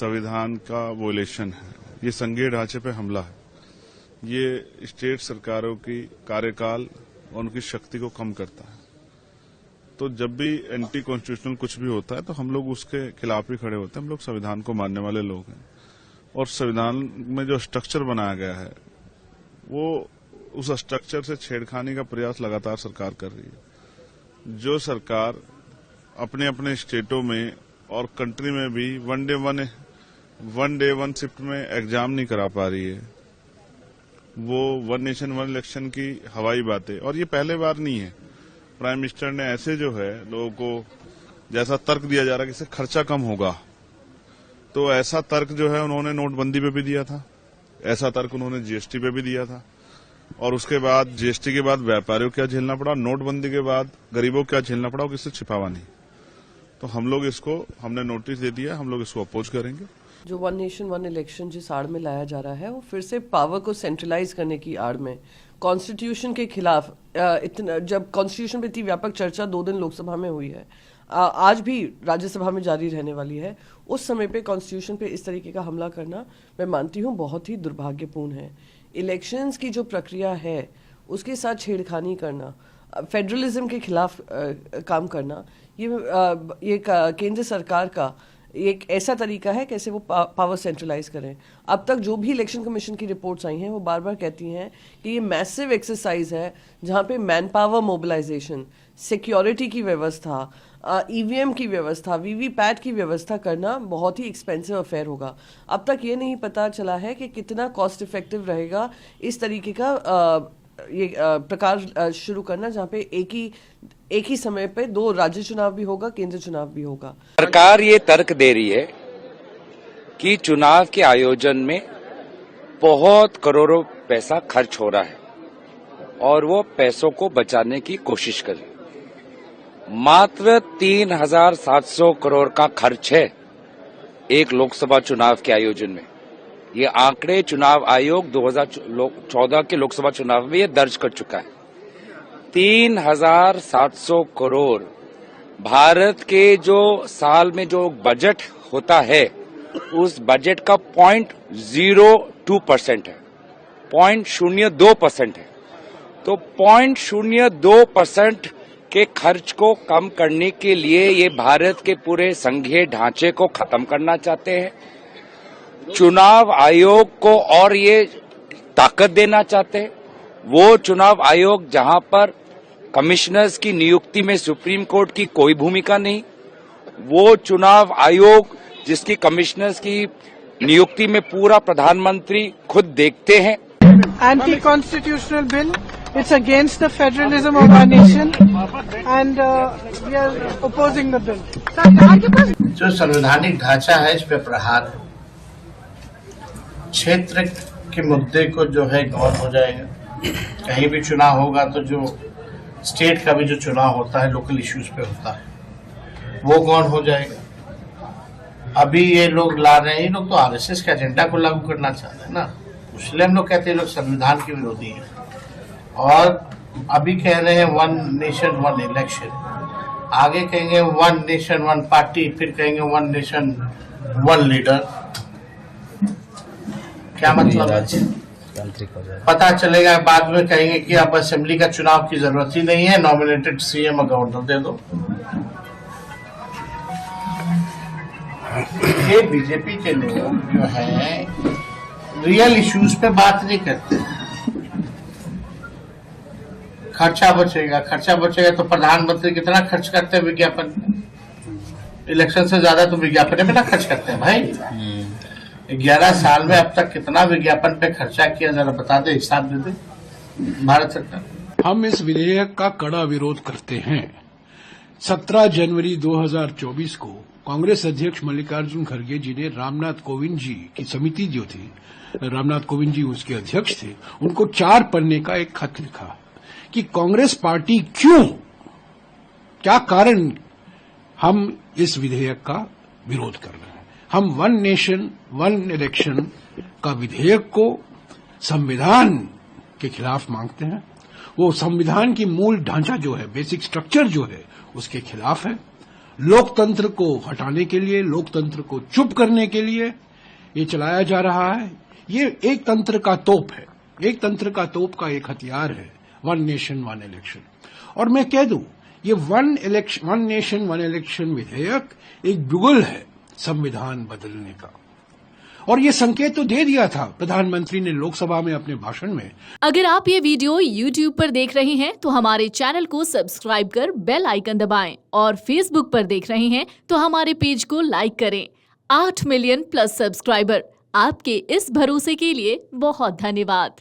संविधान का वोलेशन है, ये संघीय ढांचे पे हमला है। ये स्टेट सरकारों की कार्यकाल और उनकी शक्ति को कम करता है। तो जब भी एंटी कॉन्स्टिट्यूशनल कुछ भी होता है तो हम लोग उसके खिलाफ ही खड़े होते हैं। हम लोग संविधान को मानने वाले लोग हैं और संविधान में जो स्ट्रक्चर बनाया गया है वो उस स्ट्रक्चर से छेड़खानी का प्रयास लगातार सरकार कर रही है। जो सरकार अपने अपने स्टेटों में और कंट्री में भी वन डे वन शिफ्ट में एग्जाम नहीं करा पा रही है, वो वन नेशन वन इलेक्शन की हवाई बातें, और ये पहले बार नहीं है। प्राइम मिनिस्टर ने ऐसे जो है लोगों को जैसा तर्क दिया जा रहा है कि इससे खर्चा कम होगा, तो ऐसा तर्क जो है उन्होंने नोटबंदी पे भी दिया था, ऐसा तर्क उन्होंने जीएसटी पे भी दिया था, और उसके बाद जीएसटी के बाद व्यापारियों को क्या झेलना पड़ा, नोटबंदी के बाद गरीबों को क्या झेलना पड़ा, वो किससे छिपावा नहीं। तो हम लोग हमने नोटिस दे दिया, हम लोग इसको अपोज करेंगे। जो वन नेशन वन इलेक्शन जिस आड़ में लाया जा रहा है वो फिर से पावर को सेंट्रलाइज करने की आड़ में कॉन्स्टिट्यूशन के खिलाफ इतना, जब कॉन्स्टिट्यूशन पे इतनी व्यापक चर्चा 2 दिन लोकसभा में हुई है, आज भी राज्यसभा में जारी रहने वाली है, उस समय पे कॉन्स्टिट्यूशन पे इस तरीके का हमला करना मैं मानती हूँ बहुत ही दुर्भाग्यपूर्ण है। इलेक्शंस की जो प्रक्रिया है उसके साथ छेड़खानी करना, फेडरलिज्म के खिलाफ काम करना, ये केंद्र सरकार का एक ऐसा तरीका है कैसे वो पावर सेंट्रलाइज करें। अब तक जो भी इलेक्शन कमीशन की रिपोर्ट्स आई हैं वो बार बार कहती हैं कि ये मैसिव एक्सरसाइज है जहां पे मैन पावर मोबिलाइजेशन, सिक्योरिटी की व्यवस्था, ईवीएम की व्यवस्था, वीवीपैट की व्यवस्था करना बहुत ही एक्सपेंसिव अफेयर होगा। अब तक ये नहीं पता चला है कि कितना कॉस्ट इफेक्टिव रहेगा इस तरीके का ये प्रकार शुरू करना, जहाँ पे एक ही समय पे 2 राज्य चुनाव भी होगा, केंद्र चुनाव भी होगा। सरकार ये तर्क दे रही है कि चुनाव के आयोजन में बहुत करोड़ों पैसा खर्च हो रहा है और वो पैसों को बचाने की कोशिश करे। मात्र 3,700 करोड़ का खर्च है एक लोकसभा चुनाव के आयोजन में। ये आंकड़े चुनाव आयोग 2014 के लोकसभा चुनाव में ये दर्ज कर चुका है। 3,700 करोड़ भारत के जो साल में जो बजट होता है उस बजट का 0.02% है, 0.02% है। तो 0.02% के खर्च को कम करने के लिए ये भारत के पूरे संघीय ढांचे को खत्म करना चाहते हैं। चुनाव आयोग को और ये ताकत देना चाहते हैं। वो चुनाव आयोग जहां पर कमिश्नर्स की नियुक्ति में सुप्रीम कोर्ट की कोई भूमिका नहीं, वो चुनाव आयोग जिसकी कमिश्नर्स की नियुक्ति में पूरा प्रधानमंत्री खुद देखते हैं। Anti constitutional bill, it's against the federalism of our nation and we are opposing the bill. जो संवैधानिक ढांचा है इस पे प्रहार है। क्षेत्र के मुद्दे को जो है गौर हो जाएगा। कहीं भी चुनाव होगा तो जो स्टेट का भी जो चुनाव होता है लोकल इश्यूज पे होता है, वो गौर हो जाएगा। अभी ये लोग ला रहे हैं, ये लोग तो आरएसएस के एजेंडा को लागू करना चाहते हैं ना, इसलिए हम लोग कहते हैं लोग संविधान के विरोधी हैं। और अभी कह रहे हैं वन नेशन वन इलेक्शन, आगे कहेंगे वन नेशन वन पार्टी, फिर कहेंगे वन नेशन वन लीडर। क्या मतलब है? पता चलेगा बाद में कहेंगे कि अब असेंबली का चुनाव की जरूरत ही नहीं है, नॉमिनेटेड सीएम और गवर्नर दे दो। ये बीजेपी के लोग जो है रियल इश्यूज पे बात नहीं करते। खर्चा बचेगा तो प्रधानमंत्री कितना खर्च करते हैं विज्ञापन, इलेक्शन से ज्यादा तो विज्ञापन में ना खर्च करते हैं भाई। 11 साल में अब तक कितना विज्ञापन पे खर्चा किया, जरा बता दे, हिसाब दे दे भारत सरकार। हम इस विधेयक का कड़ा विरोध करते हैं। 17 जनवरी 2024 को कांग्रेस अध्यक्ष मल्लिकार्जुन खड़गे जी ने रामनाथ कोविंद जी की समिति जो थी, रामनाथ कोविंद जी उसके अध्यक्ष थे, उनको 4 पन्ने का एक खत लिखा कि कांग्रेस पार्टी क्या कारण हम इस विधेयक का विरोध कर रहे हैं। हम वन नेशन वन इलेक्शन का विधेयक को संविधान के खिलाफ मांगते हैं। वो संविधान की मूल ढांचा जो है, बेसिक स्ट्रक्चर जो है, उसके खिलाफ है। लोकतंत्र को हटाने के लिए, लोकतंत्र को चुप करने के लिए ये चलाया जा रहा है। ये एक तंत्र का तोप है, एक तंत्र का तोप का एक हथियार है, वन नेशन वन इलेक्शन। और मैं कह दूं, ये वन नेशन वन इलेक्शन विधेयक एक जुगल है संविधान बदलने का। और ये संकेत तो दे दिया था प्रधानमंत्री ने लोकसभा में अपने भाषण में। अगर आप ये वीडियो YouTube पर देख रहे हैं तो हमारे चैनल को सब्सक्राइब कर बेल आइकन दबाएं, और Facebook पर देख रहे हैं तो हमारे पेज को लाइक करें। 8 मिलियन प्लस सब्सक्राइबर, आपके इस भरोसे के लिए बहुत धन्यवाद।